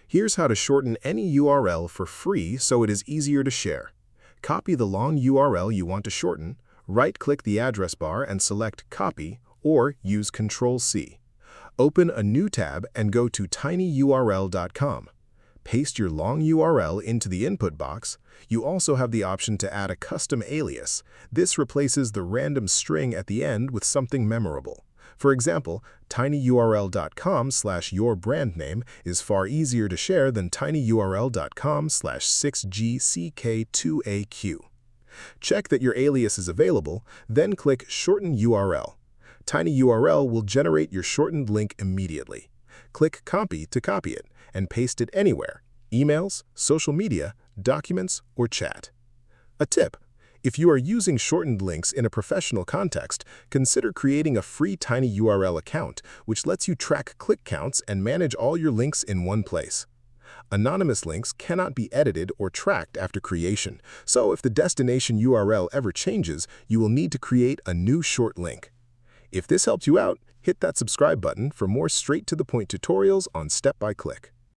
Here's how to shorten any URL for free so it is easier to share. Copy the long URL you want to shorten, right-click the address bar and select Copy, or use Ctrl+C. Open a new tab and go to tinyurl.com. Paste your long URL into the input box. You also have the option to add a custom alias. This replaces the random string at the end with something memorable. For example, tinyurl.com/your brand name is far easier to share than tinyurl.com/6gck2aq. Check that your alias is available, then click Shorten URL. TinyURL will generate your shortened link immediately. Click Copy to copy it, and paste it anywhere: emails, social media, documents, or chat. A tip: if you are using shortened links in a professional context, consider creating a free TinyURL account, which lets you track click counts and manage all your links in one place. Anonymous links cannot be edited or tracked after creation, so if the destination URL ever changes, you will need to create a new short link. If this helped you out, hit that subscribe button for more straight-to-the-point tutorials on step-by-click.